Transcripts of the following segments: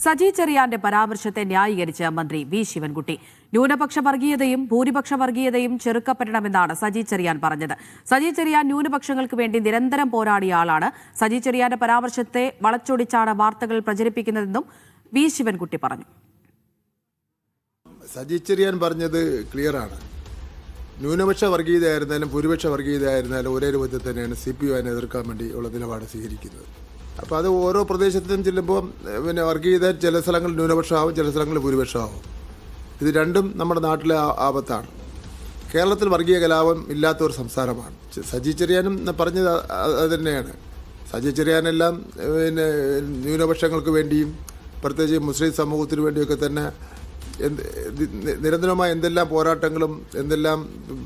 സജി ചെറിയാന്റെ പരാമർശത്തെ ന്യായീകരിച്ച് മന്ത്രി വി ശിവൻകുട്ടി. ന്യൂനപക്ഷ വർഗീയതയും ഭൂരിപക്ഷ വർഗീയതയും ചെറുക്കപ്പെടണമെന്നാണ് സജി ചെറിയാൻ പറഞ്ഞത്. സജി ചെറിയാൻ ന്യൂനപക്ഷങ്ങൾക്ക് വേണ്ടി നിരന്തരം പോരാടിയ ആളാണ്. സജി ചെറിയാന്റെ പരാമർശത്തെ വളച്ചൊടിച്ചാണ് വാർത്തകൾ പ്രചരിപ്പിക്കുന്നതെന്നും വി ശിവൻകുട്ടി പറഞ്ഞു. സജി ചെറിയാൻ പറഞ്ഞത് ക്ലിയറാണ്. ന്യൂനപക്ഷ വർഗീയതയായിരുന്നാലും ഭൂരിപക്ഷ വർഗീയതയായിരുന്നാലും ഒരേ രൂപത്തിൽ തന്നെയാണ് CPI എതിർക്കാൻ വേണ്ടി ഉള്ള നിലപാട് സ്വീകരിക്കുന്നത്. അപ്പോൾ അത് ഓരോ പ്രദേശത്തും ചെല്ലുമ്പോൾ വർഗീയത ചില സ്ഥലങ്ങളിൽ ന്യൂനപക്ഷമാവും, ചില സ്ഥലങ്ങളിൽ ഭൂരിപക്ഷമാവും. ഇത് രണ്ടും നമ്മുടെ നാട്ടിലെ ആപത്താണ്. കേരളത്തിൽ വർഗീയ കലാപം ഇല്ലാത്ത ഒരു സംസ്ഥാനമാണ്. സജി ചെറിയാനും പറഞ്ഞത് അത് തന്നെയാണ്. സജി ചെറിയാനെല്ലാം ന്യൂനപക്ഷങ്ങൾക്ക് വേണ്ടിയും പ്രത്യേകിച്ച് മുസ്ലിം സമൂഹത്തിന് വേണ്ടിയൊക്കെ തന്നെ നിരന്തരമായ എന്തെല്ലാം പോരാട്ടങ്ങളും എന്തെല്ലാം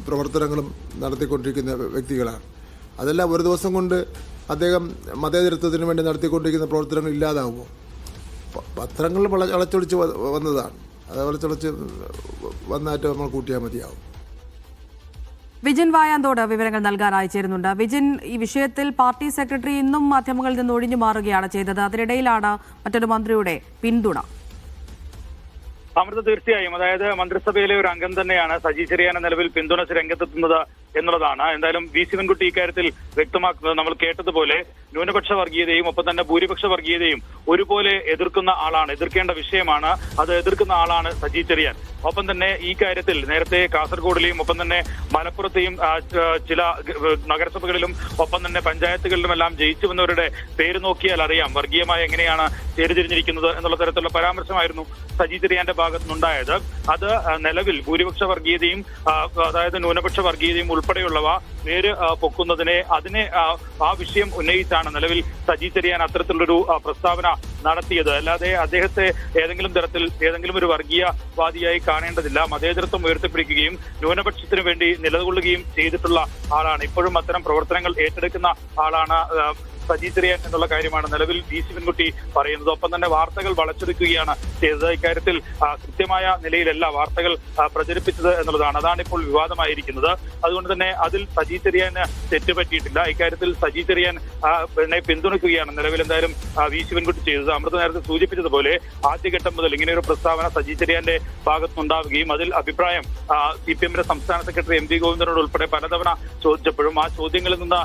പ്രവർത്തനങ്ങളും നടത്തിക്കൊണ്ടിരിക്കുന്ന വ്യക്തികളാണ്. അതെല്ലാം ഒരു ദിവസം കൊണ്ട് അദ്ദേഹം മതേതരത്വത്തിന് വേണ്ടി നടത്തിക്കൊണ്ടിരിക്കുന്ന പ്രവർത്തനങ്ങൾ ഇല്ലാതാവുമോ? പത്രങ്ങൾ വളച്ചൊളിച്ച് വന്നതാണ്. അത് വളച്ചൊളിച്ച് വന്നായിട്ട് നമ്മൾ കൂട്ടിയാൽ മതിയാവും. വിജിൻ വായാന്തോട് വിവരങ്ങൾ നൽകാനായി ചേരുന്നുണ്ട്. വിജിൻ, ഈ വിഷയത്തിൽ പാർട്ടി സെക്രട്ടറി ഇന്നും മാധ്യമങ്ങളിൽ നിന്ന് ഒഴിഞ്ഞു മാറുകയാണ് ചെയ്തത്. അതിനിടയിലാണ് മറ്റൊരു മന്ത്രിയുടെ പിന്തുണ. അമൃത, തീർച്ചയായും അതായത് മന്ത്രിസഭയിലെ ഒരു അംഗം തന്നെയാണ് സജി ചെറിയാനെ നിലവിൽ പിന്തുണച്ച് രംഗത്തെത്തുന്നത് എന്നുള്ളതാണ്. എന്തായാലും വി ശിവൻകുട്ടി ഇക്കാര്യത്തിൽ വ്യക്തമാക്കുന്നത് നമ്മൾ കേട്ടതുപോലെ ന്യൂനപക്ഷ വർഗീയതയും ഒപ്പം തന്നെ ഭൂരിപക്ഷ വർഗീയതയും ഒരുപോലെ എതിർക്കുന്ന ആളാണ്, എതിർക്കേണ്ട വിഷയമാണ്. അത് എതിർക്കുന്ന ആളാണ് സജി ചെറിയാൻ. ഒപ്പം തന്നെ ഈ കാര്യത്തിൽ നേരത്തെ കാസർഗോഡിലെയും ഒപ്പം തന്നെ മലപ്പുറത്തെയും ചില നഗരസഭകളിലും ഒപ്പം തന്നെ പഞ്ചായത്തുകളിലുമെല്ലാം ജയിച്ചു വന്നവരുടെ പേര് നോക്കിയാൽ അറിയാം വർഗീയമായി എങ്ങനെയാണ് ചേരിതിരിഞ്ഞിരിക്കുന്നത് എന്നുള്ള തരത്തിലുള്ള പരാമർശമായിരുന്നു സജി ചെറിയാന്റെ ഭാഗത്തുനിന്നുണ്ടായത്. അത് നിലവിൽ ഭൂരിപക്ഷ വർഗീയതയും അതായത് ന്യൂനപക്ഷ വർഗീയതയും ഉൾപ്പെടെയുള്ളവ പേര് പൊക്കുന്നതിനെ ആ വിഷയം ഉന്നയിച്ചാണ് നിലവിൽ സജി ചെറിയാൻ അത്തരത്തിലുള്ളൊരു പ്രസ്താവന നടത്തിയത്. അല്ലാതെ അദ്ദേഹത്തെ ഏതെങ്കിലും തരത്തിൽ ഏതെങ്കിലും ഒരു വർഗീയവാദിയായി കാണേണ്ടതില്ല. മതേതരത്വം ഉയർത്തിപ്പിടിക്കുകയും ന്യൂനപക്ഷത്തിനു വേണ്ടി നിലകൊള്ളുകയും ചെയ്തിട്ടുള്ള ആളാണ്. ഇപ്പോഴും അത്തരം പ്രവർത്തനങ്ങൾ ഏറ്റെടുക്കുന്ന ആളാണ് സജി ചെറിയാൻ എന്നുള്ള കാര്യമാണ് നിലവിൽ വി ശിവൻകുട്ടി പറയുന്നത്. ഒപ്പം തന്നെ വാർത്തകൾ വളച്ചൊടിക്കുകയാണ് ചെയ്തത്. ഇക്കാര്യത്തിൽ കൃത്യമായ നിലയിലല്ല വാർത്തകൾ പ്രചരിപ്പിച്ചത് എന്നുള്ളതാണ്. അതാണ് ഇപ്പോൾ വിവാദമായിരിക്കുന്നത്. അതുകൊണ്ട് തന്നെ അതിൽ സജി ചെറിയാന് തെറ്റുപറ്റിയിട്ടില്ല. ഇക്കാര്യത്തിൽ സജി ചെറിയാൻ പിന്തുണയ്ക്കുകയാണ് നിലവിൽ എന്തായാലും വി ശിവൻകുട്ടി ചെയ്തത്. അമൃത നേരത്തെ സൂചിപ്പിച്ചതുപോലെ ആദ്യഘട്ടം മുതൽ ഇങ്ങനെയൊരു പ്രസ്താവന സജി ചെറിയാന്റെ ഭാഗത്തുനിന്നുണ്ടാവുകയും അതിൽ അഭിപ്രായം CPM സംസ്ഥാന സെക്രട്ടറി MV ഗോവിന്ദനോട് ഉൾപ്പെടെ പലതവണ ചോദിച്ചപ്പോഴും ആ ചോദ്യങ്ങളിൽ നിന്ന്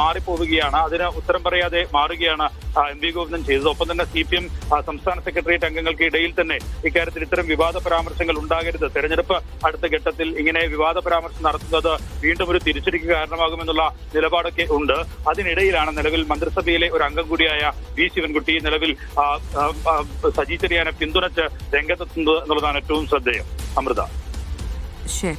മാറിപ്പോവുകയാണ്. അതിന് ഉത്തരം പറയാതെ മാറുകയാണ് MV ഗോവിന്ദൻ ചെയ്തത്. ഒപ്പം തന്നെ CPM സംസ്ഥാന സെക്രട്ടേറിയറ്റ് അംഗങ്ങൾക്ക് ഇടയിൽ തന്നെ ഇക്കാര്യത്തിൽ ഇത്തരം വിവാദ പരാമർശങ്ങൾ ഉണ്ടാകരുത്, തെരഞ്ഞെടുപ്പ് അടുത്ത ഘട്ടത്തിൽ ഇങ്ങനെ വിവാദ പരാമർശം നടത്തുന്നത് വീണ്ടും ഒരു തിരിച്ചടിക്ക് കാരണമാകുമെന്നുള്ള നിലപാടൊക്കെ ഉണ്ട്. അതിനിടയിലാണ് നിലവിൽ മന്ത്രിസഭയിലെ ഒരു അംഗം കൂടിയായ വി ശിവൻകുട്ടി നിലവിൽ സജി ചെറിയാനെ പിന്തുണച്ച് രംഗത്തെത്തുന്നത് എന്നുള്ളതാണ് ഏറ്റവും ശ്രദ്ധേയം. അമൃത. ശരി.